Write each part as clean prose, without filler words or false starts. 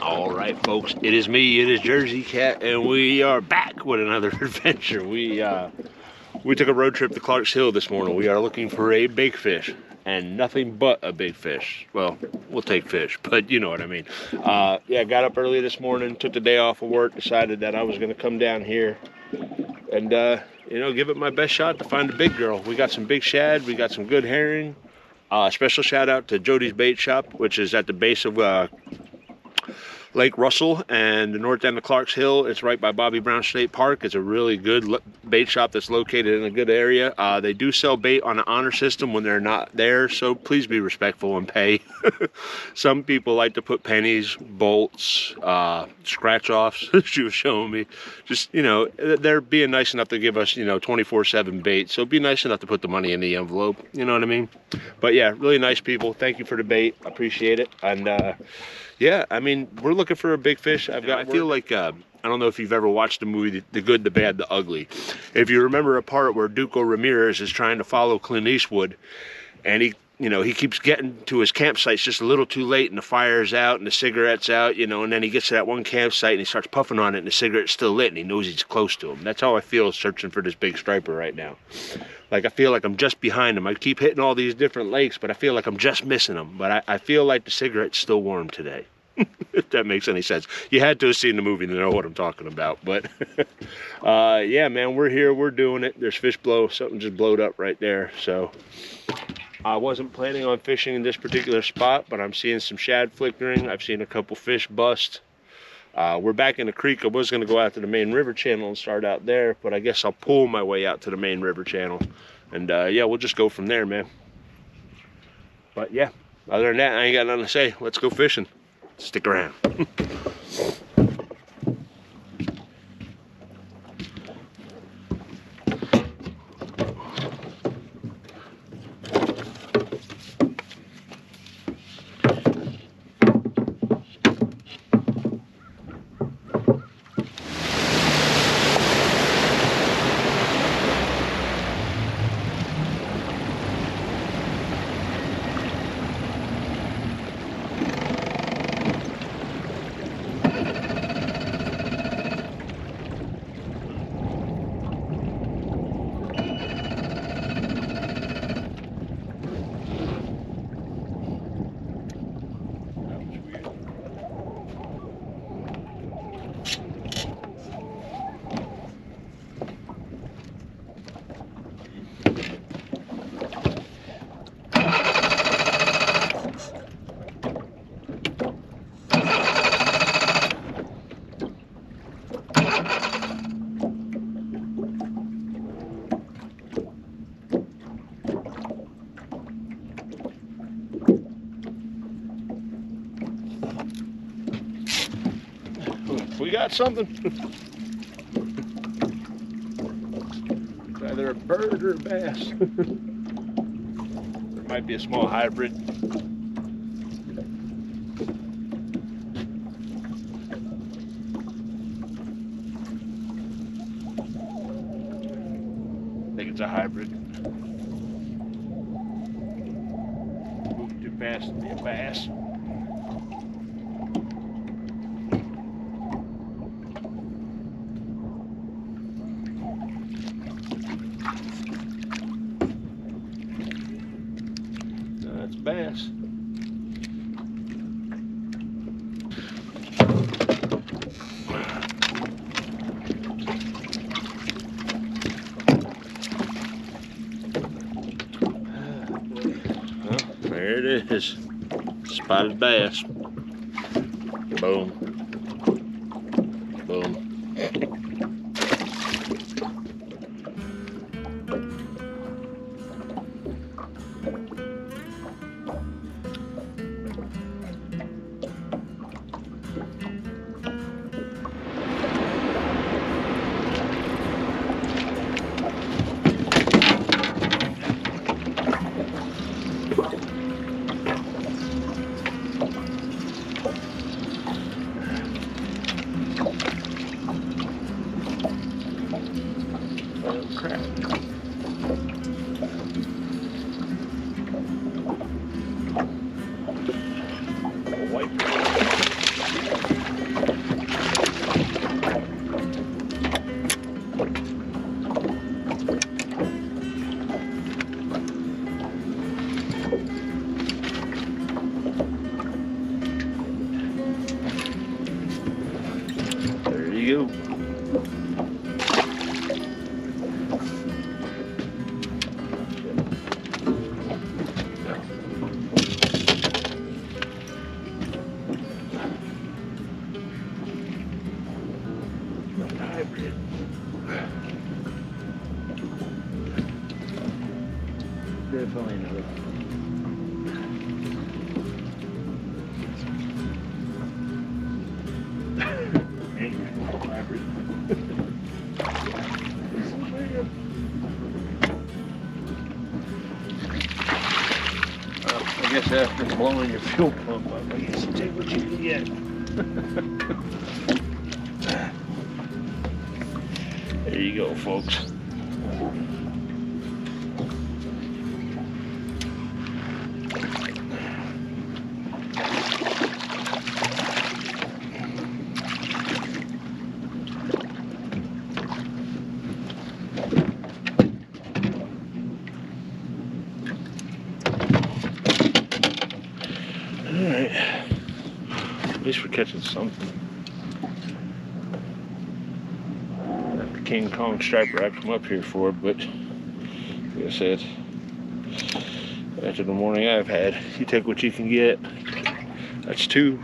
All right, folks, it is me, it is Jersey Cat, and we are back with another adventure. We took a road trip to Clark's Hill this morning. We are looking for a big fish, and nothing but a big fish. Well, we'll take fish, but you know what I mean. Yeah, got up early this morning, took the day off of work, decided that I was going to come down here and, give it my best shot to find a big girl. We got some big shad, we got some good herring. Special shout out to Jody's Bait Shop, which is at the base of Lake Russell and the north end of Clark's Hill. It's right by Bobby Brown State Park. It's a really good bait shop that's located in a good area. They do sell bait on an honor system when they're not there, so please be respectful and pay. Some people like to put pennies, bolts, scratch offs. She was showing me. Just, they're being nice enough to give us, 24/7 bait. So be nice enough to put the money in the envelope. You know what I mean? But yeah, really nice people. Thank you for the bait. Appreciate it. And yeah, I mean, we're looking for a big fish. I feel like, I don't know if you've ever watched the movie The Good, the Bad, the Ugly. If you remember a part where Duco Ramirez is trying to follow Clint Eastwood, and he keeps getting to his campsites just a little too late, and the fire's out, and the cigarette's out, and then he gets to that one campsite, and he starts puffing on it, and the cigarette's still lit, and he knows he's close to him. That's how I feel searching for this big striper right now. Like, I feel like I'm just behind him. I keep hitting all these different lakes, but I feel like I'm just missing him. But I feel like the cigarette's still warm today. If that makes any sense. You had to have seen the movie to know what I'm talking about. But yeah, man, we're here, we're doing it. There's fish blow, something just blowed up right there. So I wasn't planning on fishing in this particular spot, but I'm seeing some shad flickering. I've seen a couple fish bust. We're back in the creek. I was going to go out to the main river channel and start out there, but I guess I'll pull my way out to the main river channel. And yeah, we'll just go from there, man. But yeah, other than that, I ain't got nothing to say. Let's go fishing. Stick around. We got something. It's either a bird or a bass. There might be a small hybrid. I think it's a hybrid. Moving too fast to be a bass. Bass. Well, there it is. Spotted bass. Boom. Boom. Definitely another. I guess after blowing your fuel pump up, I guess you take what you can get. There you go, folks. Alright, at least we're catching something. Not the King Kong striper I've come up here for, but like I said, after the morning I've had, you take what you can get. That's two.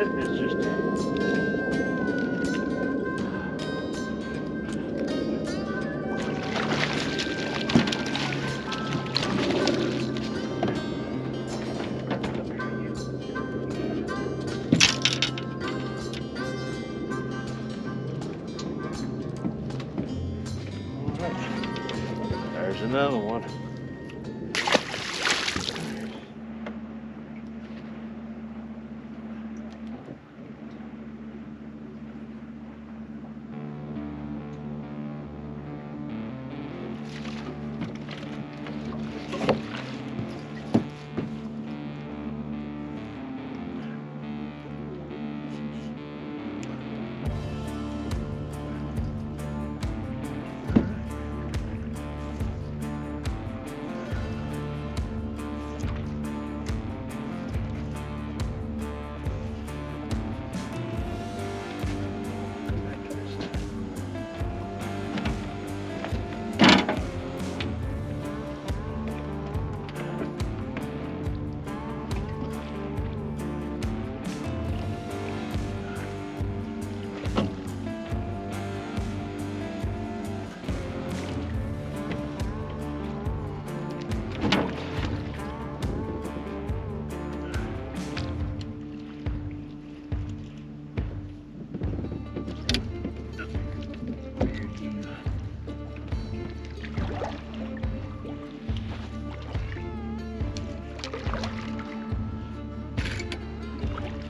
It's just there's another one.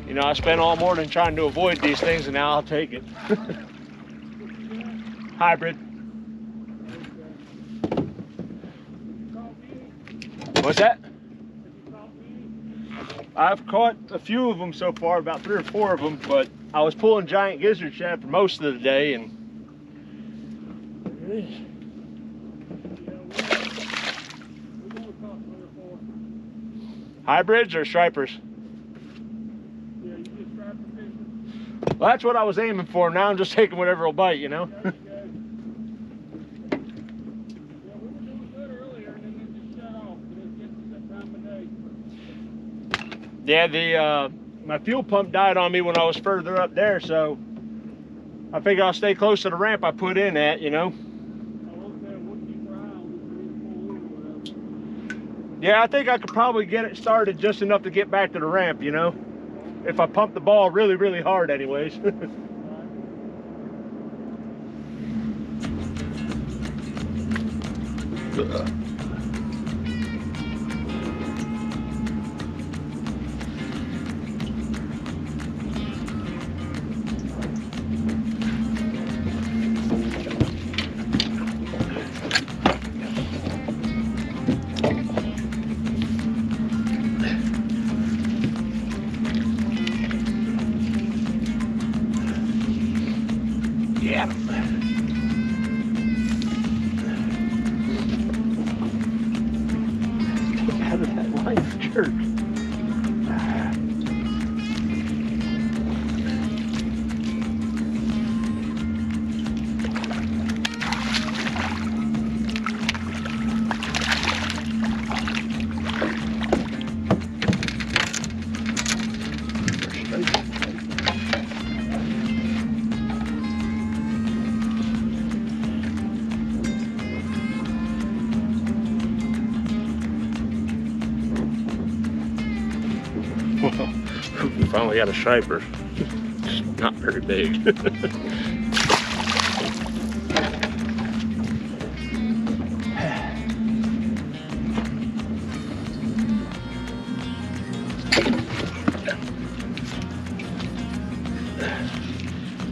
You know, I spent all morning trying to avoid these things, and now I'll take it. Hybrid. What's that? I've caught a few of them so far, about 3 or 4 of them, but I was pulling giant gizzard shad for most of the day, and there it is. Hybrids or stripers? Well, that's what I was aiming for. Now I'm just taking whatever will bite, you know? Yeah, my fuel pump died on me when I was further up there, so I figure I'll stay close to the ramp I put in at, you know? Yeah, I think I could probably get it started just enough to get back to the ramp, you know? If I pump the ball really, really hard anyways. jerk. We finally got a striper. Just not very big.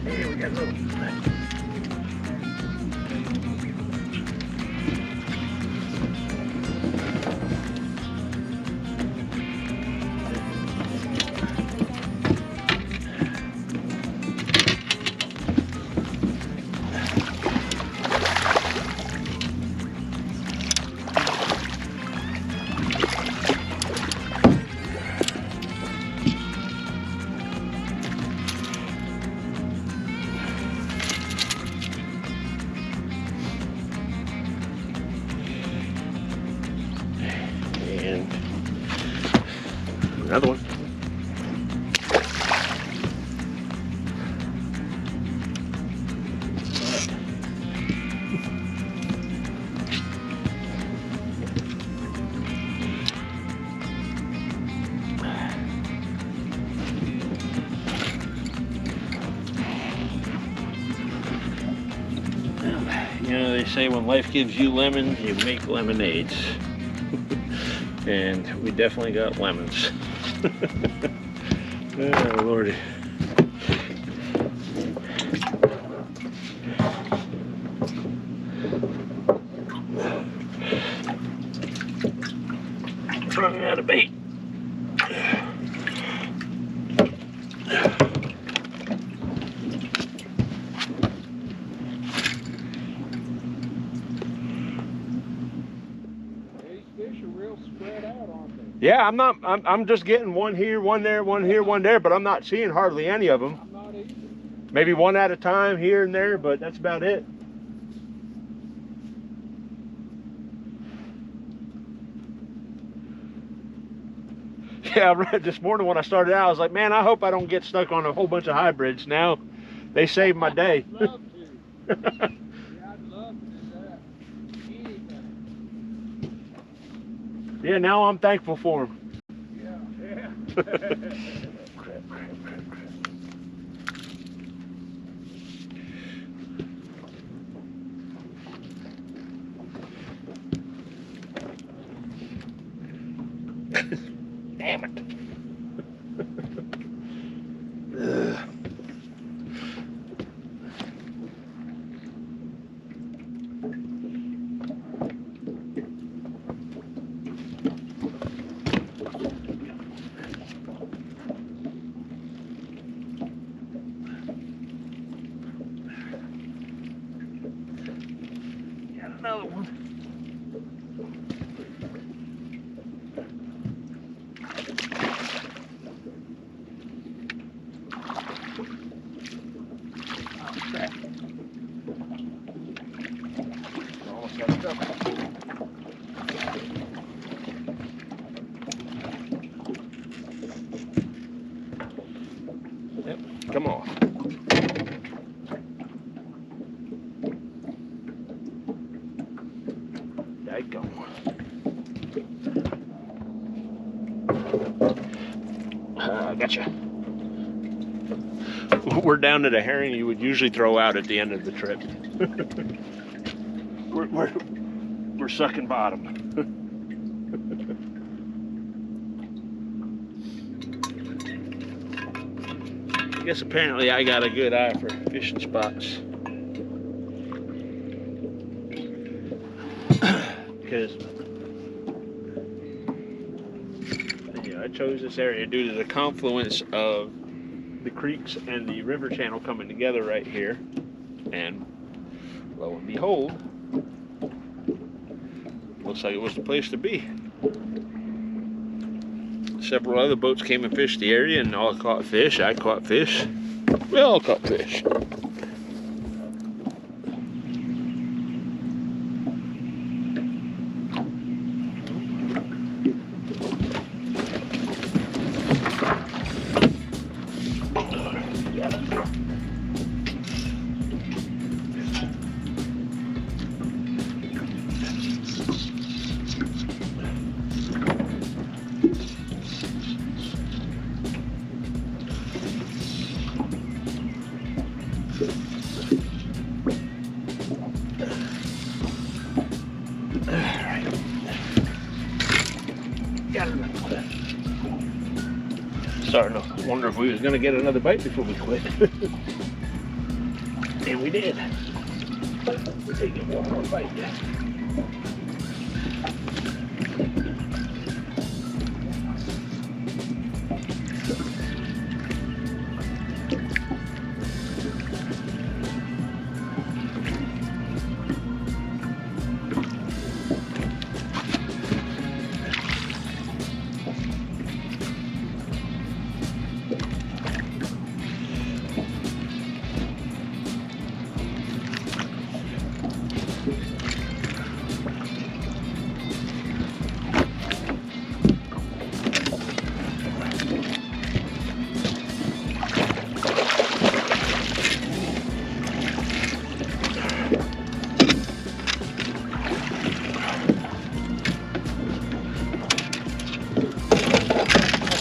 Hey, we got a little. And another one. You know, they say when life gives you lemons, you make lemonades. And we definitely got lemons. Oh, Lordy. Running out of bait. Yeah, I'm just getting one here, one there, one here, one there, but I'm not seeing hardly any of them. I'm not either. Maybe one at a time here and there, but that's about it. Yeah, I read this morning when I started out, I was like, man, I hope I don't get stuck on a whole bunch of hybrids now. They saved my day. I'd love to. Yeah, I'd love to do that. Anything. Yeah, now I'm thankful for them. Yeah. Crap, crap, crap, crap. Damn it. Ugh. Got another one. Almost got it up. Yep, come on. Daggone. Gotcha. We're down to the herring you would usually throw out at the end of the trip. we're sucking bottom. I guess apparently I got a good eye for fishing spots. Because I chose this area due to the confluence of the creeks and the river channel coming together right here, and lo and behold, looks like it was the place to be. Several other boats came and fished the area and all caught fish. I caught fish. We all caught fish. Starting to wonder if we was gonna get another bite before we quit. And we did. We did get one more bite.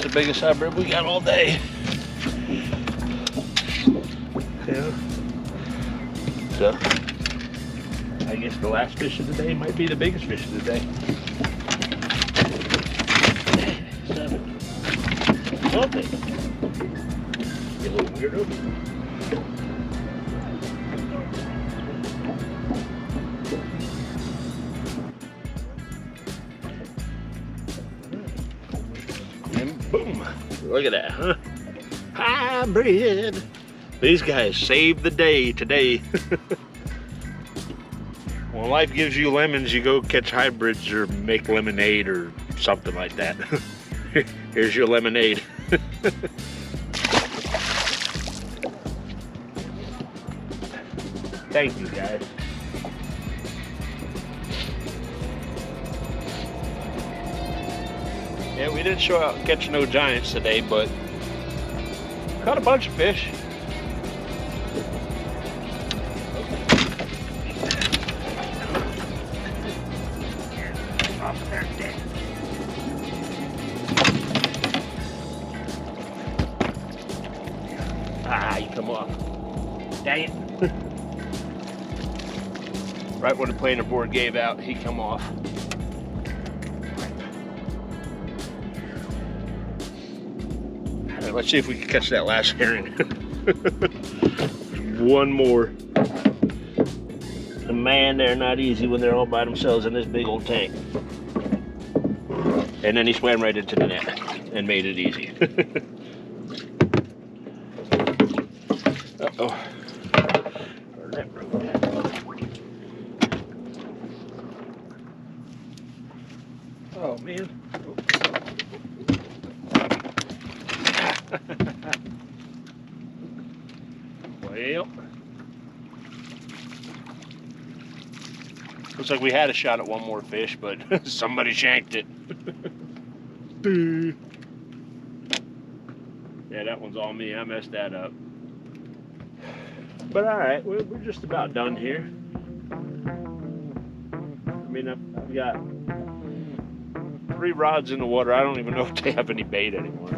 The biggest hybrid we got all day. Yeah. So, I guess the last fish of the day might be the biggest fish of the day. 7. Okay. You little weirdo. And boom. Look at that, huh? Hybrid. These guys saved the day today. When life gives you lemons, you go catch hybrids or make lemonade or something like that. Here's your lemonade. Thank you, guys. Yeah, we didn't show out catching no giants today, but caught a bunch of fish. Ah, you come off. Dang it. Right when the planer board gave out, he come off. All right, let's see if we can catch that last herring. One more. The man, they're not easy when they're all by themselves in this big old tank. And then he swam right into the net and made it easy. Uh-oh. Turn that road. Oh, man. Well, looks like we had a shot at one more fish, but somebody shanked it. Yeah, that one's all me. I messed that up. But all right, we're just about done here. I mean, I've got 3 rods in the water. I don't even know if they have any bait anymore.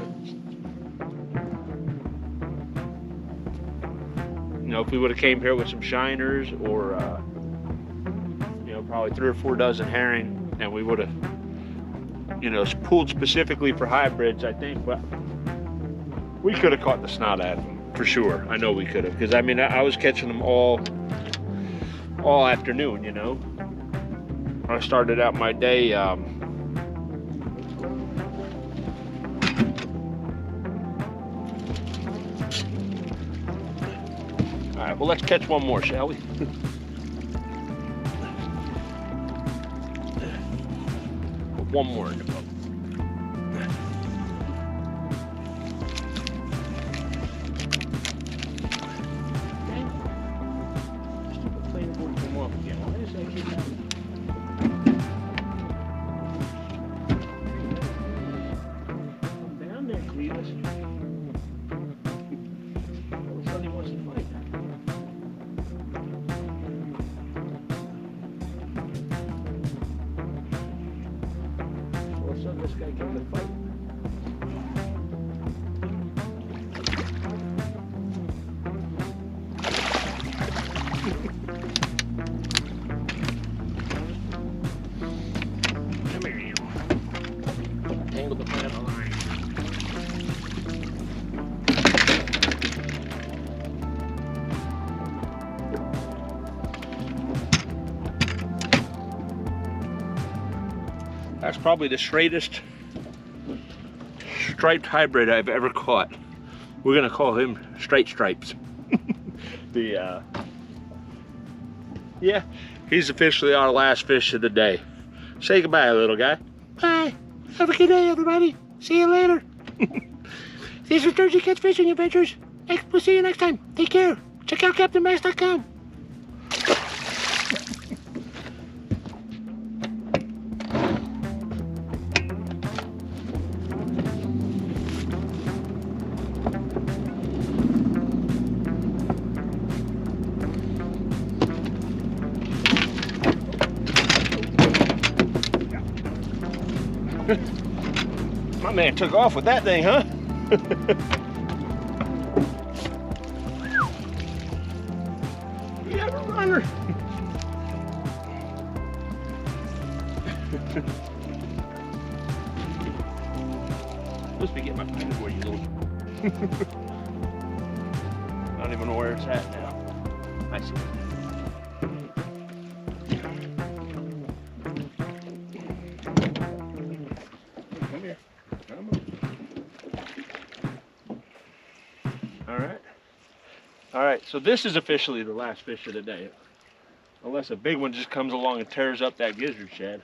You know, if we would have came here with some shiners or, you know, probably 3 or 4 dozen herring, and we would have, you know, pulled specifically for hybrids, I think, but we could have caught the snot out of them for sure. I know we could have, because I mean, I was catching them all afternoon, you know. I started out my day. All right, well, let's catch one more, shall we? One more in the boat. like him to fight. Come here, you. Tangle the plant on the line. That's probably the straightest striped hybrid I've ever caught. We're gonna call him Straight Stripes. Yeah, he's officially our last fish of the day. Say goodbye, little guy. Bye. Have a good day, everybody. See you later. These are Jersey Cat's Fishing Adventures. We'll see you next time. Take care. Check out CaptainMax.com. My man took off with that thing, huh? We have a runner. Supposed to be getting my finger for you, little. I don't even know where it's at now. I see it. Come here. Come on. All right, so this is officially the last fish of the day. Unless a big one just comes along and tears up that gizzard shad.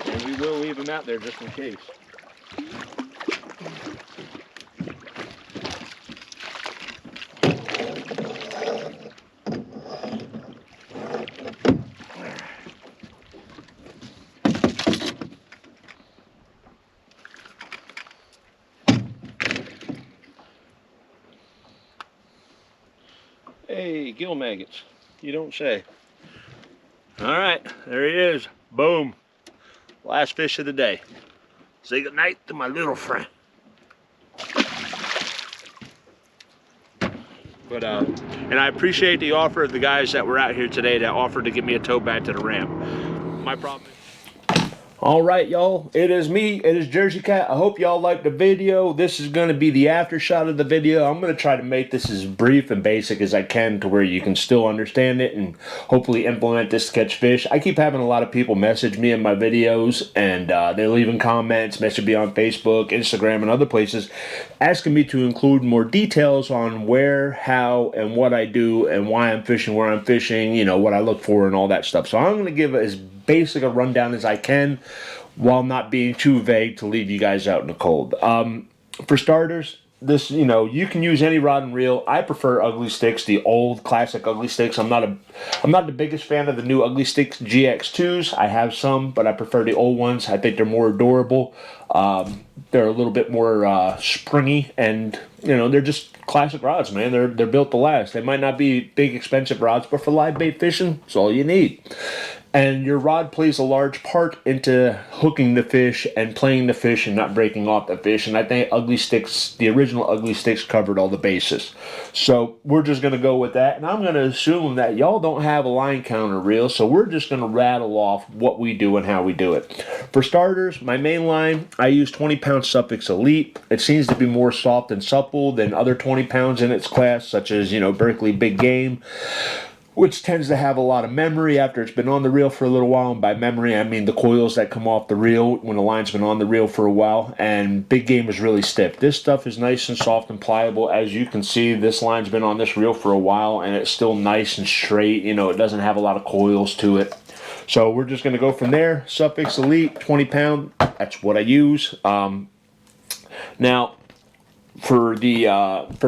And we will leave him out there just in case. Hey, gill maggots. You don't say. All right, there he is. Boom. Last fish of the day. Say goodnight to my little friend. But and I appreciate the offer of the guys that were out here today that offered to give me a tow back to the ramp. My problem is... All right, y'all, it is me, it is Jersey Cat. I hope y'all liked the video. This is going to be the after shot of the video. I'm going to try to make this as brief and basic as I can to where you can still understand it and hopefully implement this to catch fish. I keep having a lot of people message me in my videos, and they're leaving comments, message me on Facebook, Instagram, and other places, asking me to include more details on where, how, and what I do and why I'm fishing, where I'm fishing, you know, what I look for and all that stuff. So I'm going to give as basic a rundown as I can while not being too vague to leave you guys out in the cold. For starters, this, you know, you can use any rod and reel. I prefer Ugly Sticks, the old classic Ugly Sticks. I'm not the biggest fan of the new Ugly Sticks GX2s. I have some, but I prefer the old ones. I think they're more adorable. They're a little bit more springy, and you know, they're just classic rods, man. They're built to last. They might not be big expensive rods, but for live bait fishing, it's all you need. And your rod plays a large part into hooking the fish and playing the fish and not breaking off the fish. And I think Ugly Sticks, the original Ugly Sticks, covered all the bases. So we're just going to go with that. And I'm going to assume that y'all don't have a line counter reel. So we're just going to rattle off what we do and how we do it. For starters, my main line, I use 20-pound Suffix Elite. It seems to be more soft and supple than other 20 pounds in its class, such as, you know, Berkeley Big Game, which tends to have a lot of memory after it's been on the reel for a little while. And by memory, I mean the coils that come off the reel when the line's been on the reel for a while. And Big Game is really stiff. This stuff is nice and soft and pliable. As you can see, this line's been on this reel for a while, and it's still nice and straight. You know, it doesn't have a lot of coils to it. So we're just going to go from there. Suffix Elite, 20 pound. That's what I use. Now, for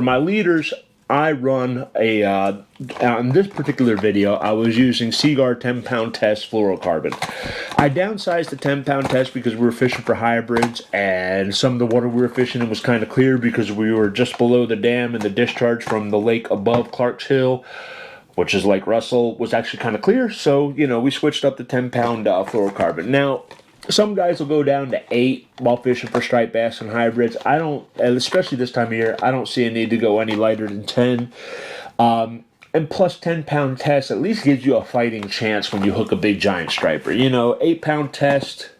my leaders, I run a, on this particular video, I was using Seaguar 10-pound test fluorocarbon. I downsized the 10-pound test because we were fishing for hybrids, and some of the water we were fishing in was kind of clear because we were just below the dam and the discharge from the lake above Clark's Hill which is like Russell was actually kind of clear. So, you know, we switched up to 10-pound fluorocarbon. Now, some guys will go down to 8 while fishing for striped bass and hybrids. I don't, especially this time of year, I don't see a need to go any lighter than 10. And plus 10-pound test at least gives you a fighting chance when you hook a big giant striper. You know, 8-pound test.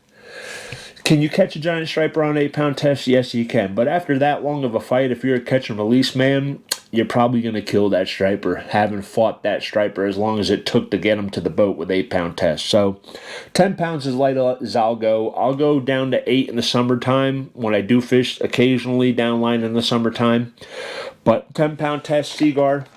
Can you catch a giant striper on 8-pound test? Yes, you can. But after that long of a fight, if you're a catch and release man, you're probably going to kill that striper, having fought that striper as long as it took to get him to the boat with 8-pound test. So 10 pounds is light as I'll go. I'll go down to 8 in the summertime when I do fish occasionally downline in the summertime. But 10-pound test Seaguar,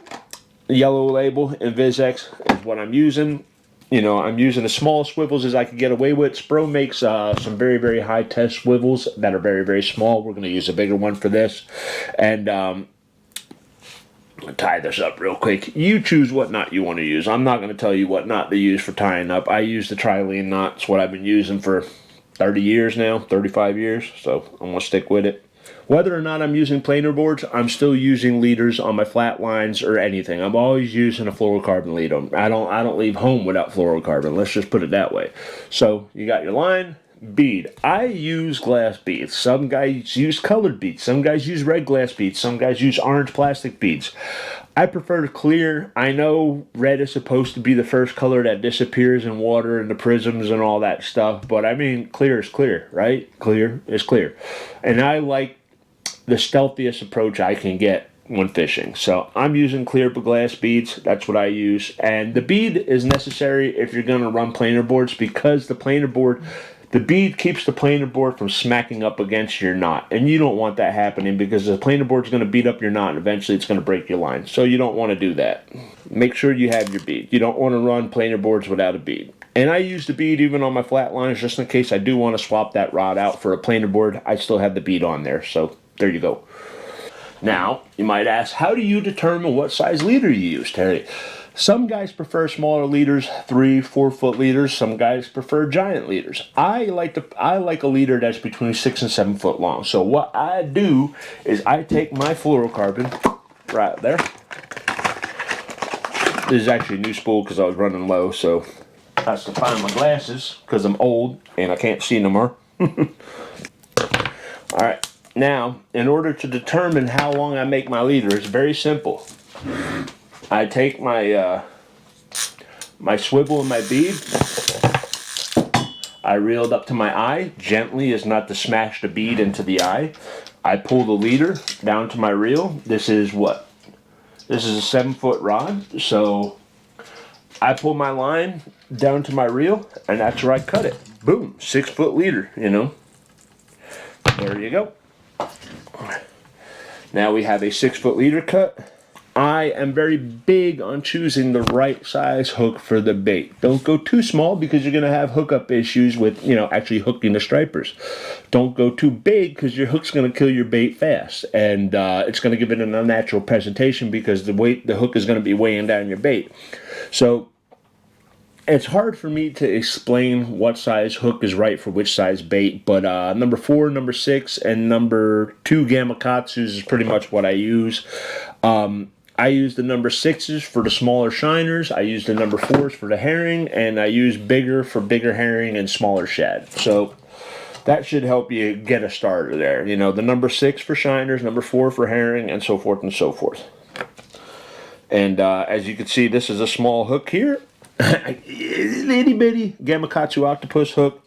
yellow label, and VizX is what I'm using. You know, I'm using as small swivels as I can get away with. Spro makes some very, very high test swivels that are very, very small. We're going to use a bigger one for this. And I'll tie this up real quick. You choose what knot you want to use. I'm not going to tell you what knot to use for tying up. I use the trilene knot. It's what I've been using for 30 years now, 35 years. So I'm going to stick with it. Whether or not I'm using planer boards, I'm still using leaders on my flat lines or anything. I'm always using a fluorocarbon leader. I don't leave home without fluorocarbon. Let's just put it that way. So you got your line, bead. I use glass beads. Some guys use colored beads. Some guys use red glass beads. Some guys use orange plastic beads. I prefer clear. I know red is supposed to be the first color that disappears in water and the prisms and all that stuff, but I mean clear is clear, right? Clear is clear. And I like the stealthiest approach I can get when fishing. So I'm using clear glass beads. That's what I use. And the bead is necessary if you're going to run planer boards, because the bead keeps the planer board from smacking up against your knot. And you don't want that happening, because the planer board is going to beat up your knot and eventually it's going to break your line. So you don't want to do that. Make sure you have your bead. You don't want to run planer boards without a bead. And I use the bead even on my flat lines just in case I do want to swap that rod out for a planer board. I still have the bead on there. So there you go. Now, you might ask, how do you determine what size leader you use, Terry? Some guys prefer smaller leaders, 3-4 foot leaders. Some guys prefer giant leaders. I like a leader that's between 6 and 7 foot long. So what I do is I take my fluorocarbon right there. This is actually a new spool because I was running low, so I have to find my glasses because I'm old and I can't see no more. All right. Now, in order to determine how long I make my leader, it's very simple. I take my my swivel and my bead. I reel it up to my eye, gently as not to smash the bead into the eye. I pull the leader down to my reel. This is what? This is a 7-foot rod. So I pull my line down to my reel, and that's where I cut it. Boom, 6-foot leader, you know. There you go. Now we have a 6-foot leader cut. I am very big on choosing the right size hook for the bait. Don't go too small because you're going to have hookup issues with, you know, actually hooking the stripers. Don't go too big because your hook's going to kill your bait fast, and it's going to give it an unnatural presentation because the hook is going to be weighing down your bait. So it's hard for me to explain what size hook is right for which size bait, but number 4, number 6, and number 2 Gamakatsus is pretty much what I use. I use the number 6s for the smaller shiners, I use the number 4s for the herring, and I use bigger for bigger herring and smaller shad. So that should help you get a starter there. You know, the number 6 for shiners, number 4 for herring, and so forth and so forth. And as you can see, this is a small hook here. Itty bitty Gamakatsu octopus hook.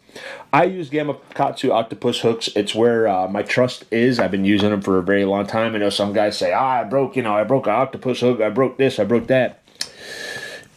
I use Gamakatsu octopus hooks. It's where my trust is. I've been using them for a very long time. I know some guys say, I broke an octopus hook. I broke this, I broke that.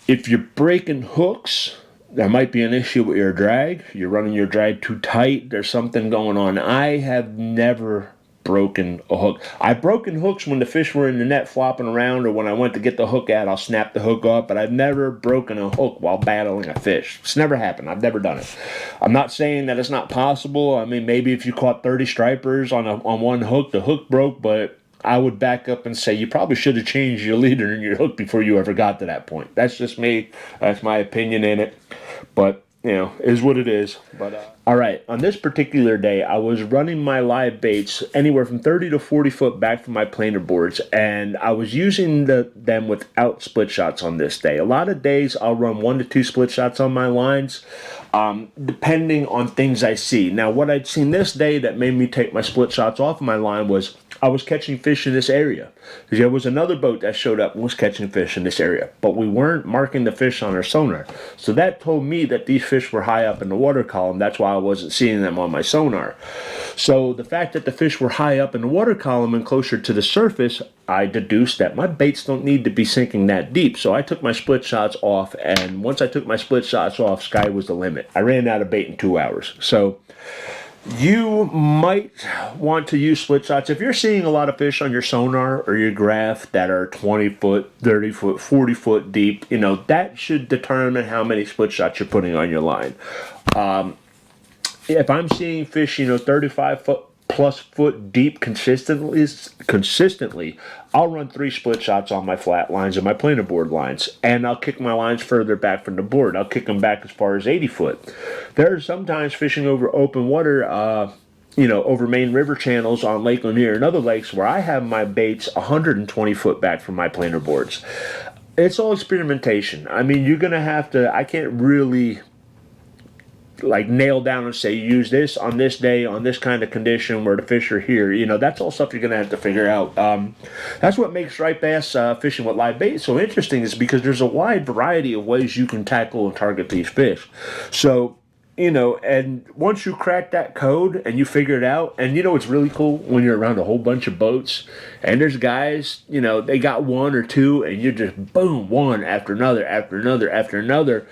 If you're breaking hooks, there might be an issue with your drag. You're running your drag too tight. There's something going on. I have never broken a hook. I've broken hooks when the fish were in the net flopping around, or when I went to get the hook out, I'll snap the hook up, but I've never broken a hook while battling a fish. It's never happened. I've never done it. I'm not saying that it's not possible. I mean, maybe if you caught 30 stripers on one hook, the hook broke, but I would back up and say you probably should have changed your leader and your hook before you ever got to that point. That's just me. That's my opinion in it. But, you know, is what it is. But All right, on this particular day, I was running my live baits anywhere from 30 to 40 foot back from my planer boards, and I was using them without split shots on this day. A lot of days, I'll run 1 to 2 split shots on my lines, depending on things I see. Now, what I'd seen this day that made me take my split shots off of my line was I was catching fish in this area. There was another boat that showed up and was catching fish in this area, but we weren't marking the fish on our sonar. So that told me that these fish were high up in the water column. That's why I wasn't seeing them on my sonar. So the fact that the fish were high up in the water column and closer to the surface, I deduced that my baits don't need to be sinking that deep. So I took my split shots off, and once I took my split shots off, sky was the limit. I ran out of bait in 2 hours. So you might want to use split shots. If you're seeing a lot of fish on your sonar or your graph that are 20 foot, 30 foot, 40 foot deep, that should determine how many split shots you're putting on your line. If I'm seeing fish, 35 foot plus foot deep consistently, I'll run 3 split shots on my flat lines and my planer board lines, and I'll kick my lines further back from the board. I'll kick them back as far as 80 foot. There are sometimes fishing over open water, over main river channels on Lake Lanier and other lakes where I have my baits 120 foot back from my planer boards. It's all experimentation. I mean, you're going to have to, I can't really nail down and say use this on this day on this kind of condition where the fish are here. That's all stuff you're gonna have to figure out. That's what makes striped bass fishing with live bait so interesting, is because there's a wide variety of ways you can tackle and target these fish. So and once you crack that code and you figure it out, and it's really cool when you're around a whole bunch of boats and there's guys, they got 1 or 2 and you're just boom, one after another after another after another.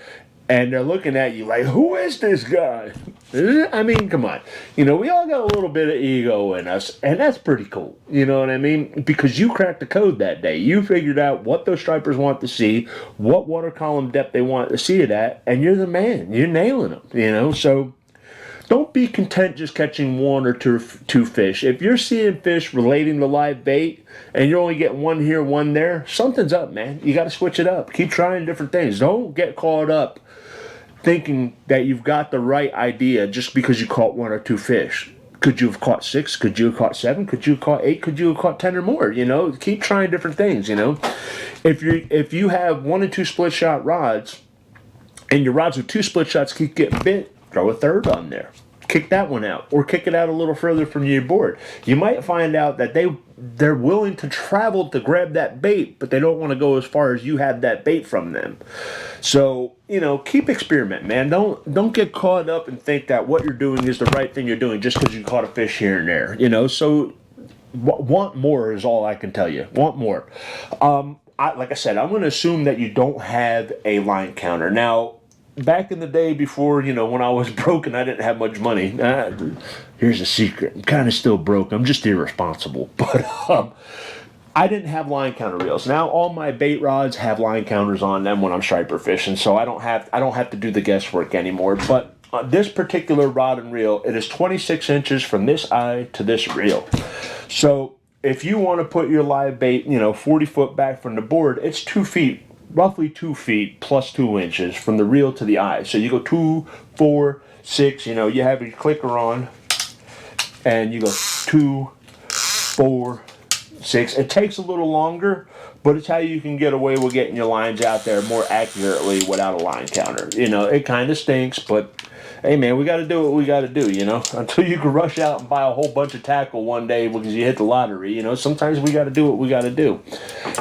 And they're looking at you like, who is this guy? I mean, come on. We all got a little bit of ego in us, and that's pretty cool. You know what I mean? Because you cracked the code that day. You figured out what those stripers want to see, what water column depth they want to see it at, and you're the man. You're nailing them, So don't be content just catching 1 or 2 fish. If you're seeing fish relating to live bait and you're only getting 1 here, 1 there, something's up, man. You got to switch it up. Keep trying different things. Don't get caught up thinking that you've got the right idea just because you caught 1 or 2 fish. Could you have caught 6? Could you have caught 7? Could you have caught 8? Could you have caught 10 or more? Keep trying different things. If you have 1 and 2 split shot rods, and your rods with 2 split shots keep getting bit, throw a third on there. Kick that one out, or kick it out a little further from your board. You might find out that they're willing to travel to grab that bait, but they don't want to go as far as you had that bait from them. So keep experimenting, man. Don't get caught up and think that what you're doing is the right thing you're doing just because you caught a fish here and there. So want more is all I can tell you. Want more. Like I said, I'm going to assume that you don't have a line counter now. Back in the day before, when I was broke and I didn't have much money, here's a secret. I'm kind of still broke. I'm just irresponsible. But I didn't have line counter reels. Now all my bait rods have line counters on them when I'm striper fishing, so I don't have to do the guesswork anymore. But this particular rod and reel, it is 26 inches from this eye to this reel. So if you want to put your live bait, 40 foot back from the board, it's 2 feet. Roughly 2 feet plus 2 inches from the reel to the eye. So you go 2, 4, 6, you have your clicker on, and you go 2, 4, 6. It takes a little longer, but it's how you can get away with getting your lines out there more accurately without a line counter. It kind of stinks, but hey man, we got to do what we got to do, until you can rush out and buy a whole bunch of tackle one day because you hit the lottery. Sometimes we got to do what we got to do.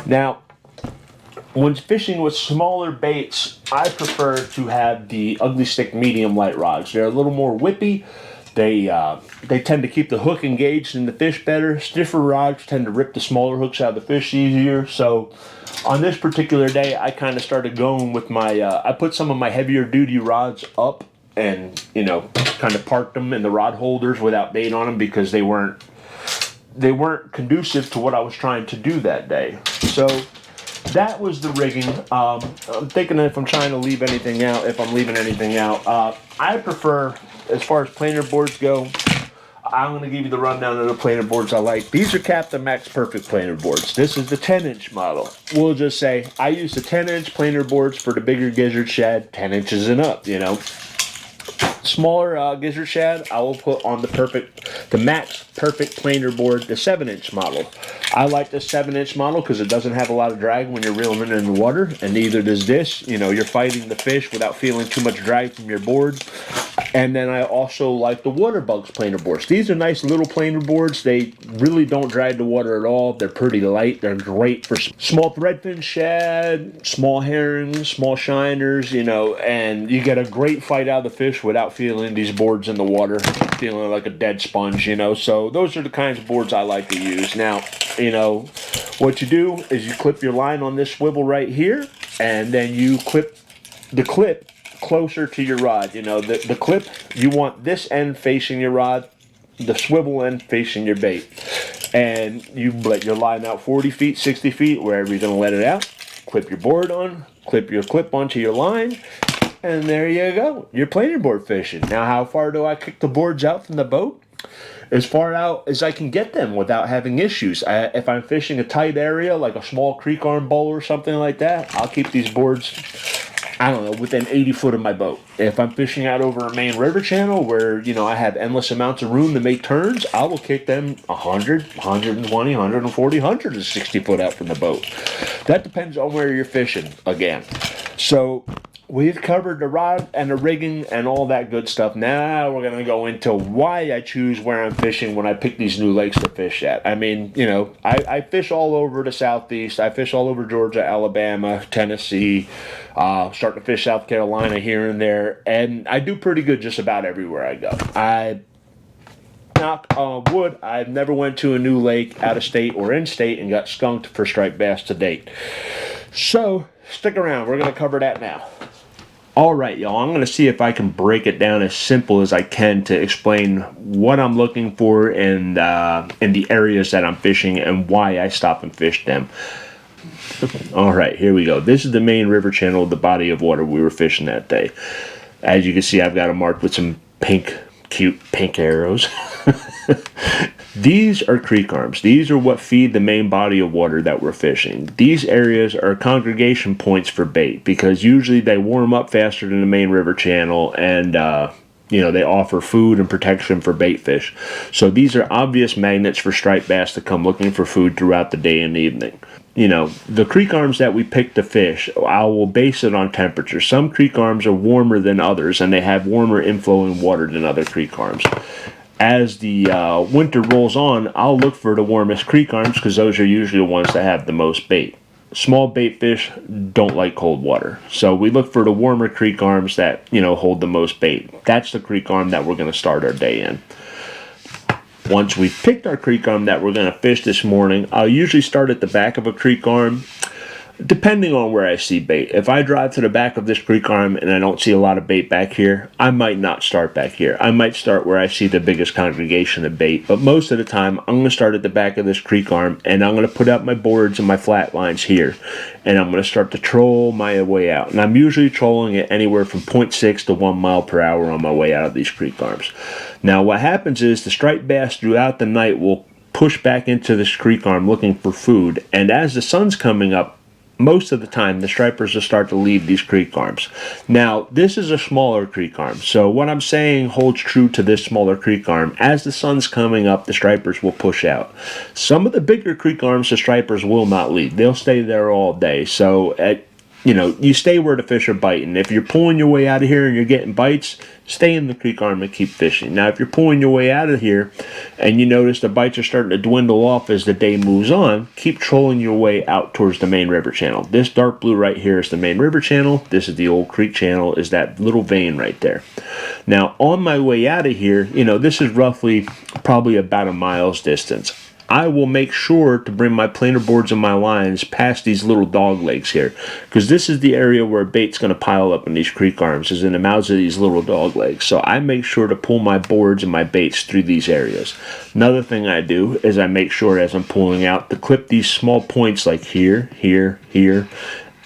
Now, when fishing with smaller baits, I prefer to have the ugly stick medium light rods. They're a little more whippy. They tend to keep the hook engaged in the fish better. Stiffer rods tend to rip the smaller hooks out of the fish easier. So on this particular day, I kind of started going with my, I put some of my heavier duty rods up and, kind of parked them in the rod holders without bait on them because they weren't conducive to what I was trying to do that day. So that was the rigging. I'm thinking if I'm trying to leave anything out, if I'm leaving anything out, I prefer, as far as planer boards go, I'm going to give you the rundown of the planer boards I like. These are Captain Max Perfect planer boards. This is the 10-inch model. We'll just say I use the 10-inch planer boards for the bigger gizzard shad, 10 inches and up, Smaller gizzard shad, I will put on the max perfect planer board, the 7-inch model. I like the 7-inch model because it doesn't have a lot of drag when you're reeling it in the water, and neither does this. You know, you're fighting the fish without feeling too much drag from your board. And then I also like the water bugs planer boards. These are nice little planer boards. They really don't drag the water at all. They're pretty light. They're great for small threadfin shad, small herrings, small shiners, you know, and you get a great fight out of the fish without feeling these boards in the water, feeling like a dead sponge, you know. So those are the kinds of boards I like to use. Now, you know, what you do is you clip your line on this swivel right here, and then you clip the clip closer to your rod. You know, the clip, you want this end facing your rod, the swivel end facing your bait. And you let your line out 40 feet, 60 feet, wherever you're going to let it out. Clip your board on, clip your clip onto your line, and there you go. You're planer board fishing. Now, how far do I kick the boards out from the boat? As far out as I can get them without having issues. If I'm fishing a tight area, like a small creek arm bowl or something like that, I'll keep these boards, I don't know, within 80 foot of my boat. If I'm fishing out over a main river channel where, you know, I have endless amounts of room to make turns, I will kick them 100, 120, 140, 160 foot out from the boat. That depends on where you're fishing, again. So we've covered the rod and the rigging and all that good stuff. Now we're going to go into why I choose where I'm fishing when I pick these new lakes to fish at. I mean, you know, I fish all over the Southeast. I fish all over Georgia, Alabama, Tennessee, starting to fish South Carolina here and there. And I do pretty good just about everywhere I go. Knock on wood, I've never went to a new lake out of state or in state and got skunked for striped bass to date. So stick around. We're going to cover that now. Alright, y'all, I'm going to see if I can break it down as simple as I can to explain what I'm looking for in the areas that I'm fishing and why I stop and fish them. Alright, here we go. This is the main river channel, the body of water we were fishing that day. As you can see, I've got it marked with some cute pink arrows. These are creek arms. These are what feed the main body of water that we're fishing. These areas are congregation points for bait because usually they warm up faster than the main river channel, and you know, they offer food and protection for bait fish. So these are obvious magnets for striped bass to come looking for food throughout the day and evening. You know, the creek arms that we pick to fish, I will base it on temperature. Some creek arms are warmer than others, and they have warmer inflowing water than other creek arms. As the winter rolls on, I'll look for the warmest creek arms because those are usually the ones that have the most bait. Small bait fish don't like cold water, so we look for the warmer creek arms that, you know, hold the most bait. That's the creek arm that we're going to start our day in. Once we've picked our creek arm that we're going to fish this morning, I'll usually start at the back of a creek arm, depending on where I see bait. If I drive to the back of this creek arm and I don't see a lot of bait back here, I might not start back here. I might start where I see the biggest congregation of bait, but most of the time I'm going to start at the back of this creek arm and I'm going to put out my boards and my flat lines here, and I'm going to start to troll my way out. And I'm usually trolling at anywhere from 0.6 to 1 mile per hour on my way out of these creek arms. Now what happens is the striped bass throughout the night will push back into this creek arm looking for food, and as the sun's coming up, most of the time the stripers will start to leave these creek arms. Now this is a smaller creek arm, so what I'm saying holds true to this smaller creek arm. As the sun's coming up, the stripers will push out. Some of the bigger creek arms, the stripers will not leave. They'll stay there all day. So you know, you stay where the fish are biting. If you're pulling your way out of here and you're getting bites, stay in the creek arm and keep fishing. Now, if you're pulling your way out of here and you notice the bites are starting to dwindle off as the day moves on, keep trolling your way out towards the main river channel. This dark blue right here is the main river channel. This is the old creek channel, is that little vein right there. Now, on my way out of here, you know, this is roughly probably about a mile's distance. I will make sure to bring my planer boards and my lines past these little dog legs here, because this is the area where bait's going to pile up in these creek arms, is in the mouths of these little dog legs. So I make sure to pull my boards and my baits through these areas. Another thing I do is I make sure as I'm pulling out to clip these small points like here, here, here,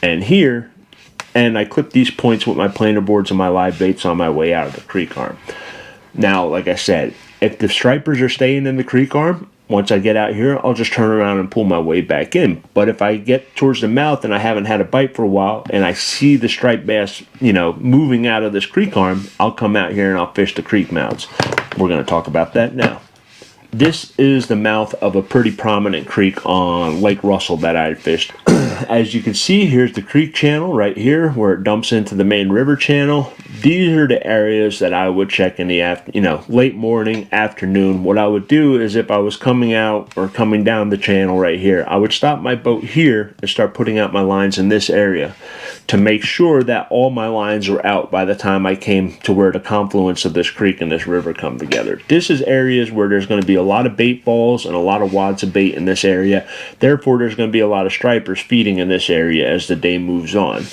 and here, and I clip these points with my planer boards and my live baits on my way out of the creek arm. Now, like I said, if the stripers are staying in the creek arm, once I get out here, I'll just turn around and pull my way back in. But if I get towards the mouth and I haven't had a bite for a while and I see the striped bass, moving out of this creek arm, I'll come out here and I'll fish the creek mouths. We're going to talk about that now. This is the mouth of a pretty prominent creek on Lake Russell that I fished. As you can see, here's the creek channel right here where it dumps into the main river channel. These are the areas that I would check in the late morning, afternoon. What I would do is if I was coming out or coming down the channel right here, I would stop my boat here and start putting out my lines in this area to make sure that all my lines were out by the time I came to where the confluence of this creek and this river come together. This is areas where there's going to be a lot of bait balls and a lot of wads of bait in this area. Therefore, there's going to be a lot of stripers feeding in this area as the day moves on.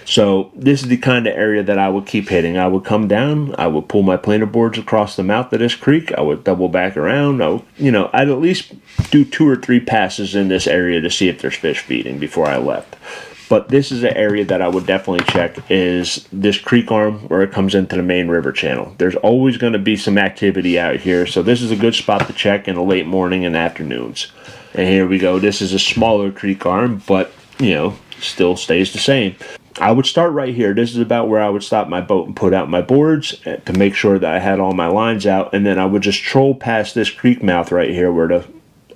So this is the kind of area that I would keep hitting. I would come down, I would pull my planer boards across the mouth of this creek, I would double back around, I'd at least do 2 or 3 passes in this area to see if there's fish feeding before I left. But this is an area that I would definitely check, is this creek arm where it comes into the main river channel. There's always going to be some activity out here, so this is a good spot to check in the late morning and afternoons. And here we go. This is a smaller creek arm, but, still stays the same. I would start right here. This is about where I would stop my boat and put out my boards to make sure that I had all my lines out, and then I would just troll past this creek mouth right here where the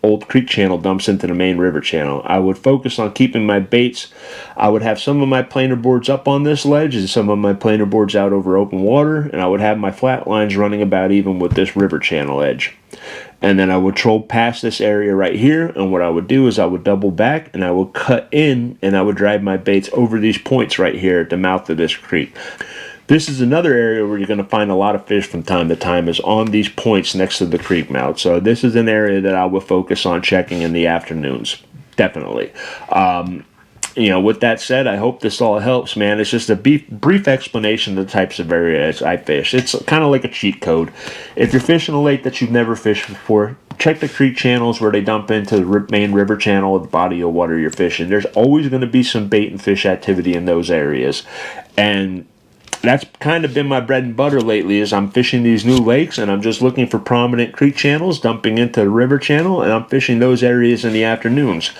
old creek channel dumps into the main river channel. I would focus on keeping my baits. I would have some of my planer boards up on this ledge and some of my planer boards out over open water, and I would have my flat lines running about even with this river channel edge. And then I would troll past this area right here, and what I would do is I would double back and I would cut in and I would drive my baits over these points right here at the mouth of this creek. This is another area where you're going to find a lot of fish from time to time, is on these points next to the creek mouth. So this is an area that I will focus on checking in the afternoons, definitely. With that said, I hope this all helps, man. It's just a brief explanation of the types of areas I fish. It's kind of like a cheat code. If you're fishing a lake that you've never fished before, check the creek channels where they dump into the main river channel of the body of water you're fishing. There's always going to be some bait and fish activity in those areas. And that's kind of been my bread and butter lately, is I'm fishing these new lakes and I'm just looking for prominent creek channels dumping into the river channel, and I'm fishing those areas in the afternoons.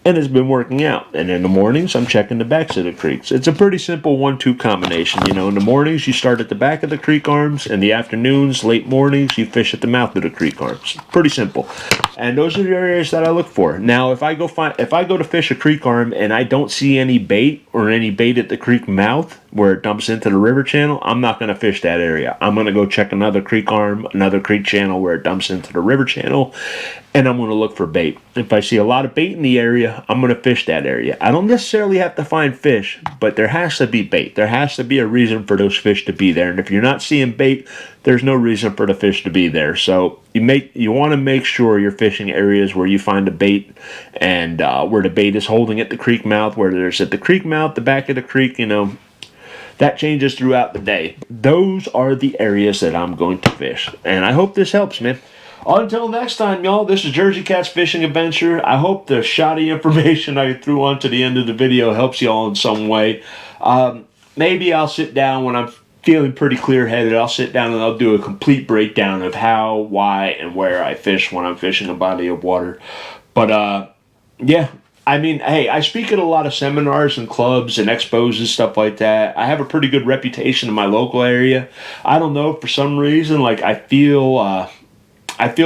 And it's been working out. And in the mornings, I'm checking the backs of the creeks. It's a pretty simple 1-2 combination. In the mornings, you start at the back of the creek arms. In the afternoons, late mornings, you fish at the mouth of the creek arms. Pretty simple. And those are the areas that I look for. Now, if I go to fish a creek arm and I don't see any bait or any bait at the creek mouth where it dumps into the river channel, I'm not going to fish that area. I'm going to go check another creek arm, another creek channel where it dumps into the river channel, and I'm going to look for bait. If I see a lot of bait in the area, I'm going to fish that area. I don't necessarily have to find fish, but there has to be bait. There has to be a reason for those fish to be there. And if you're not seeing bait, there's no reason for the fish to be there. So you want to make sure you're fishing areas where you find a bait, and where the bait is holding at the creek mouth, whether it's at the creek mouth, the back of the creek, that changes throughout the day. Those are the areas that I'm going to fish. And I hope this helps, man. Until next time, y'all, this is Jersey Cat's Fishing Adventure. I hope the shoddy information I threw on to the end of the video helps y'all in some way. Maybe I'll sit down when I'm feeling pretty clear-headed. I'll sit down and I'll do a complete breakdown of how, why, and where I fish when I'm fishing a body of water. But, yeah. Hey, I speak at a lot of seminars and clubs and expos and stuff like that. I have a pretty good reputation in my local area. I don't know, for some reason, I feel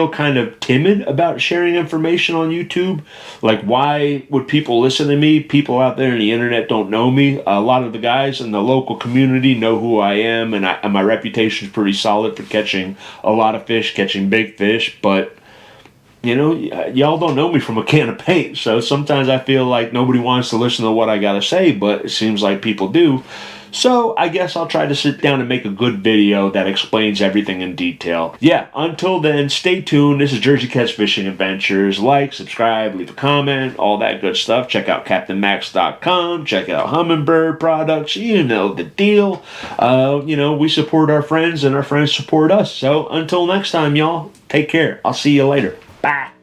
kind of timid about sharing information on YouTube. Why would people listen to me? People out there on the internet don't know me. A lot of the guys in the local community know who I am, and my reputation is pretty solid for catching a lot of fish, catching big fish, but y'all don't know me from a can of paint, so sometimes I feel like nobody wants to listen to what I gotta say, but it seems like people do. So I guess I'll try to sit down and make a good video that explains everything in detail. Yeah, until then, stay tuned. This is Jersey Cat's Fishing Adventures. Like, subscribe, leave a comment, all that good stuff. Check out CaptainMax.com. Check out Humminbird products. You know the deal. We support our friends and our friends support us. So until next time, y'all, take care. I'll see you later. Bye.